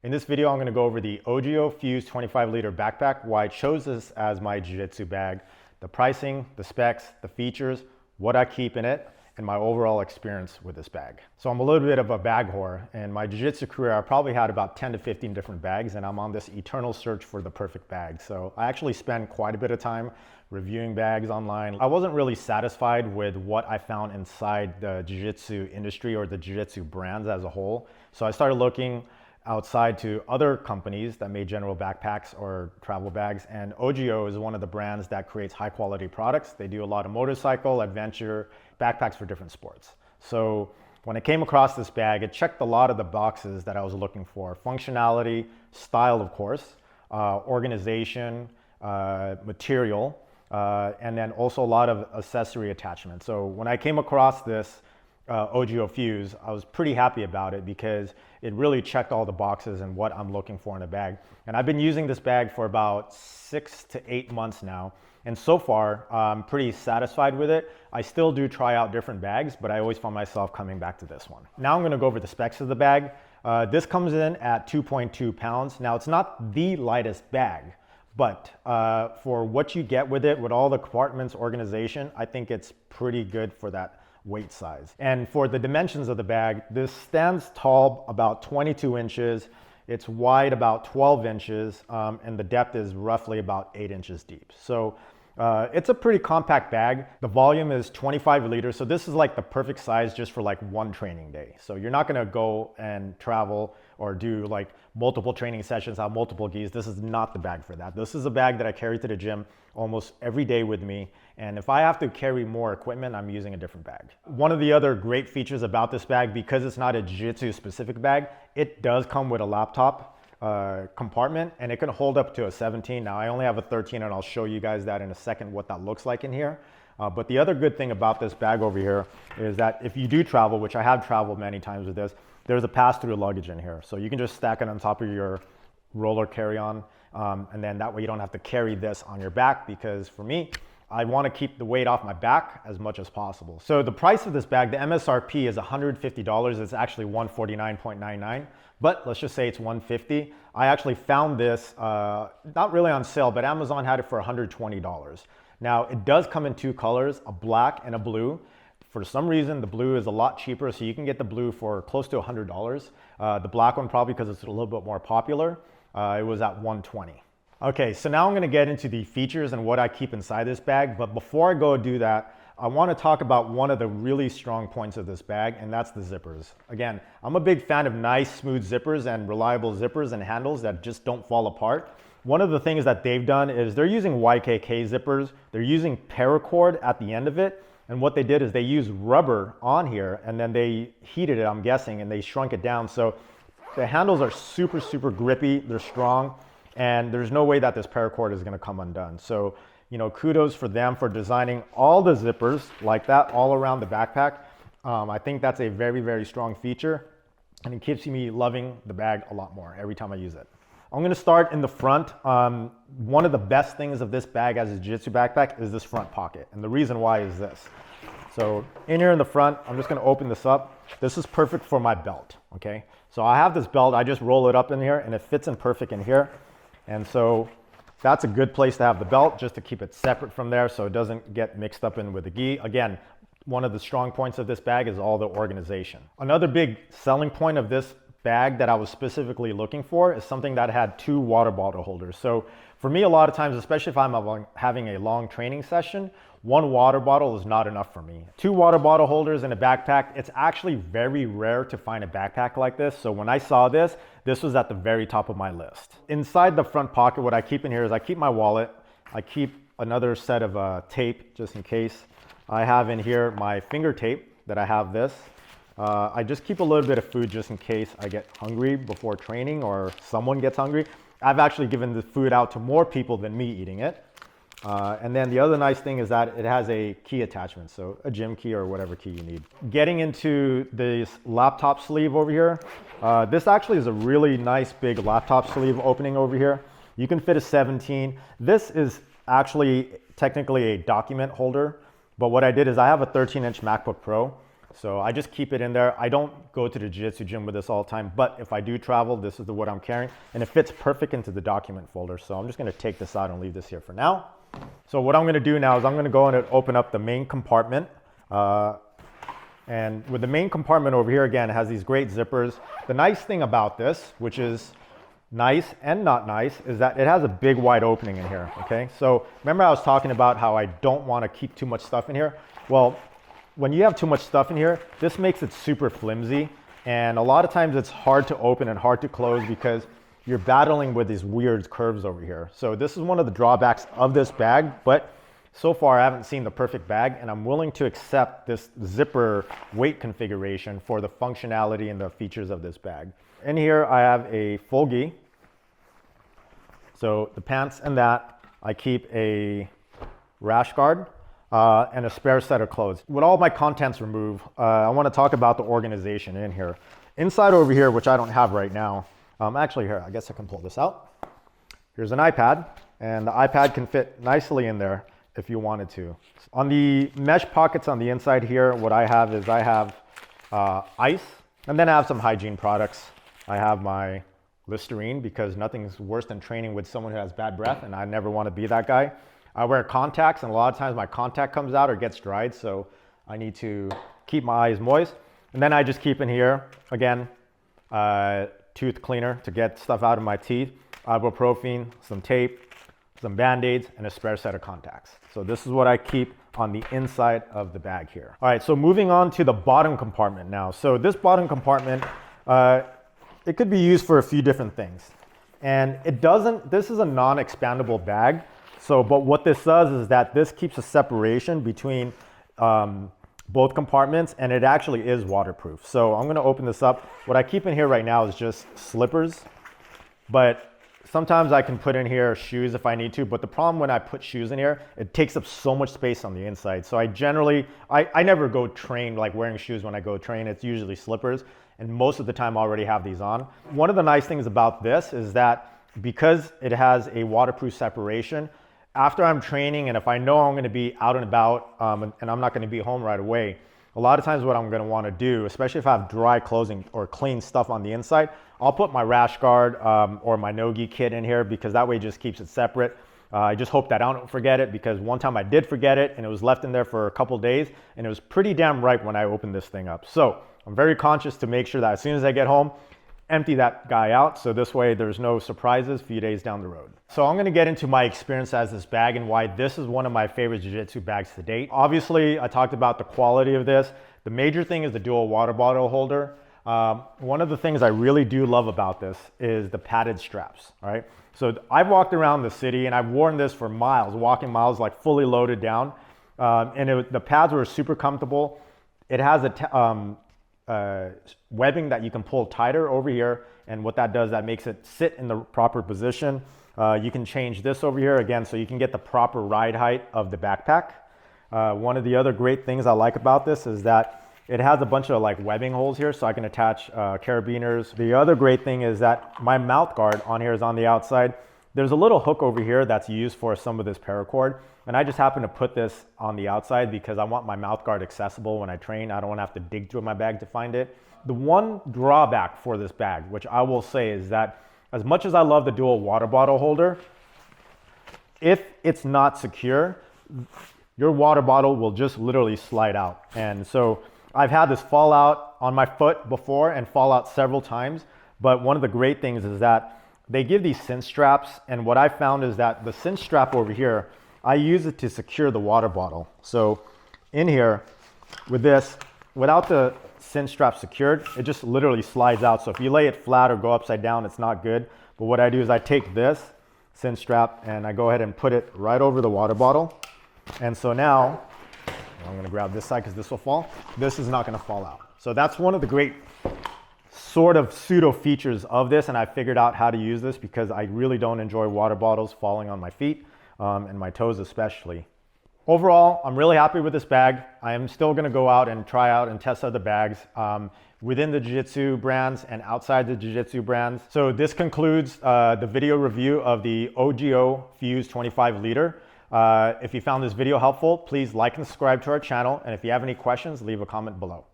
In this video, I'm going to go over the Ogio Fuse 25-liter backpack, why I chose this as my Jiu-Jitsu bag, the pricing, the specs, the features, what I keep in it, and my overall experience with this bag. So I'm a little bit of a bag whore. In my Jiu-Jitsu career, I probably had about 10 to 15 different bags, and I'm on this eternal search for the perfect bag. So I actually spend quite a bit of time reviewing bags online. I wasn't really satisfied with what I found inside the Jiu-Jitsu industry or the Jiu-Jitsu brands as a whole. So I started looking outside to other companies that made general backpacks or travel bags, and Ogio is one of the brands that creates high quality products. They do a lot of motorcycle, adventure, backpacks for different sports. So when I came across this bag, it checked a lot of the boxes that I was looking for. Functionality, style of course, organization, material, and then also a lot of accessory attachments. So when I came across this Ogio Fuse, I was pretty happy about it because it really checked all the boxes and what I'm looking for in a bag. And I've been using this bag for about 6 to 8 months now. And so far, I'm pretty satisfied with it. I still do try out different bags, but I always find myself coming back to this one. Now I'm gonna go over the specs of the bag. This comes in at 2.2 pounds. Now it's not the lightest bag, but for what you get with it, with all the compartments, organization, I think it's pretty good for that weight size. And for the dimensions of the bag, this stands tall about 22 inches. It's wide about 12 inches, and the depth is roughly about 8 inches deep. So it's a pretty compact bag. The volume is 25 liters. So this is like the perfect size just for like one training day. So you're not gonna go and travel or do like multiple training sessions, have multiple gis. This is not the bag for that. This is a bag that I carry to the gym almost every day with me. And if I have to carry more equipment, I'm using a different bag. One of the other great features about this bag, because it's not a Jiu-Jitsu specific bag, it does come with a laptop compartment, and it can hold up to a 17. Now I only have a 13, and I'll show you guys that in a second what that looks like in here. But the other good thing about this bag over here is that if you do travel, which I have traveled many times with this, there's a pass-through luggage in here. So you can just stack it on top of your roller carry-on, and then that way you don't have to carry this on your back, because for me, I want to keep the weight off my back as much as possible. So the price of this bag, the MSRP is $150. It's actually $149.99, but let's just say it's $150. I actually found this, not really on sale, but Amazon had it for $120. Now it does come in two colors, a black and a blue. For some reason, the blue is a lot cheaper, so you can get the blue for close to $100. The black one probably because it's a little bit more popular. It was at $120. Okay, so now I'm gonna get into the features and what I keep inside this bag, but before I go do that, I wanna talk about one of the really strong points of this bag, and that's the zippers. Again, I'm a big fan of nice, smooth zippers and reliable zippers and handles that just don't fall apart. One of the things that they've done is they're using YKK zippers, they're using paracord at the end of it, and what they did is they used rubber on here, and then they heated it, I'm guessing, and they shrunk it down. So the handles are super, super grippy, they're strong, and there's no way that this paracord is gonna come undone. So, you know, kudos for them for designing all the zippers like that all around the backpack. I think that's a very, very strong feature, and it keeps me loving the bag a lot more every time I use it. I'm gonna start in the front. One of the best things of this bag as a Jiu-Jitsu backpack is this front pocket, and the reason why is this. So in here in the front, I'm just gonna open this up. This is perfect for my belt, okay? So I have this belt, I just roll it up in here, and it fits in perfect in here. And so that's a good place to have the belt, just to keep it separate from there so it doesn't get mixed up in with the gi. Again, one of the strong points of this bag is all the organization. Another big selling point of this bag that I was specifically looking for is something that had 2 water bottle holders. So for me, a lot of times, especially if I'm having a long training session, 1 water bottle is not enough for me. 2 water bottle holders in a backpack, it's actually very rare to find a backpack like this. So when I saw this, this was at the very top of my list. Inside the front pocket, what I keep in here is I keep my wallet. I keep another set of tape just in case. I have in here my finger tape that I have this. I just keep a little bit of food just in case I get hungry before training or someone gets hungry. I've actually given the food out to more people than me eating it. And then the other nice thing is that it has a key attachment, so a gym key or whatever key you need. Getting into this laptop sleeve over here, this actually is a really nice big laptop sleeve opening over here. You can fit a 17. This is actually technically a document holder, but what I did is I have a 13-inch MacBook Pro. So I just keep it in there. I don't go to the Jiu-Jitsu gym with this all the time, but if I do travel, this is what I'm carrying, and it fits perfect into the document folder. So I'm just gonna take this out and leave this here for now. So what I'm gonna do now is I'm gonna go and open up the main compartment. And with the main compartment over here, again, it has these great zippers. The nice thing about this, which is nice and not nice, is that it has a big wide opening in here, okay? So remember I was talking about how I don't wanna keep too much stuff in here? Well, when you have too much stuff in here, this makes it super flimsy. And a lot of times it's hard to open and hard to close because you're battling with these weird curves over here. So this is one of the drawbacks of this bag, but so far I haven't seen the perfect bag, and I'm willing to accept this zipper weight configuration for the functionality and the features of this bag. In here I have a full gi. So the pants and that, I keep a rash guard and a spare set of clothes. With all my contents removed, I want to talk about the organization in here. Inside over here, which I don't have right now, actually here, I guess I can pull this out. Here's an iPad, and the iPad can fit nicely in there if you wanted to. On the mesh pockets on the inside here, what I have is I have ice, and then I have some hygiene products. I have my Listerine because nothing's worse than training with someone who has bad breath, and I never want to be that guy. I wear contacts, and a lot of times my contact comes out or gets dried, so I need to keep my eyes moist. And then I just keep in here, again, tooth cleaner to get stuff out of my teeth, ibuprofen, some tape, some Band-Aids, and a spare set of contacts. So this is what I keep on the inside of the bag here. All right, so moving on to the bottom compartment now. So this bottom compartment, it could be used for a few different things. And this is a non-expandable bag. So, but what this does is that this keeps a separation between both compartments, and it actually is waterproof. So I'm gonna open this up. What I keep in here right now is just slippers, but sometimes I can put in here shoes if I need to, but the problem when I put shoes in here, it takes up so much space on the inside. So I never go train like wearing shoes when I go train. It's usually slippers, and most of the time I already have these on. One of the nice things about this is that because it has a waterproof separation, after I'm training and if I know I'm gonna be out and about and I'm not gonna be home right away, a lot of times what I'm gonna wanna do, especially if I have dry clothing or clean stuff on the inside, I'll put my rash guard or my no-gi kit in here because that way it just keeps it separate. I just hope that I don't forget it because one time I did forget it and it was left in there for a couple days and it was pretty damn ripe when I opened this thing up. So I'm very conscious to make sure that as soon as I get home, empty that guy out so this way there's no surprises a few days down the road. So I'm gonna get into my experience as this bag and why this is one of my favorite jiu-jitsu bags to date. Obviously, I talked about the quality of this. The major thing is the dual water bottle holder. One of the things I really do love about this is the padded straps, all right? So I've walked around the city and I've worn this for miles, walking miles like fully loaded down. The pads were super comfortable. It has a webbing that you can pull tighter over here, and what that does, that makes it sit in the proper position. You can change this over here again so you can get the proper ride height of the backpack. One of the other great ththings I like about this is that it has a bunch of like webbing holes here so I can attach carabiners. The other great thing is that my mouth guard on here is on the outside. There's a little hook over here that's used for some of this paracord, and I just happen to put this on the outside because I want my mouth guard accessible when I train. I don't want to have to dig through my bag to find it. The one drawback for this bag, which I will say, is that as much as I love the dual water bottle holder, if it's not secure, your water bottle will just literally slide out. And so I've had this fall out on my foot before and fall out several times, but one of the great things is that they give these cinch straps, and what I found is that the cinch strap over here, I use it to secure the water bottle. So in here with this, without the cinch strap secured, it just literally slides out. So if you lay it flat or go upside down, it's not good. But what I do is I take this cinch strap and I go ahead and put it right over the water bottle. And so now, I'm gonna grab this side because this will fall. This is not gonna fall out. So that's one of the great sort of pseudo features of this, and I figured out how to use this because I really don't enjoy water bottles falling on my feet and my toes especially. Overall, I'm really happy with this bag. I am still gonna go out and try out and test other bags within the Jiu-Jitsu brands and outside the Jiu-Jitsu brands. So this concludes the video review of the Ogio Fuse 25 liter. If you found this video helpful, please like and subscribe to our channel. And if you have any questions, leave a comment below.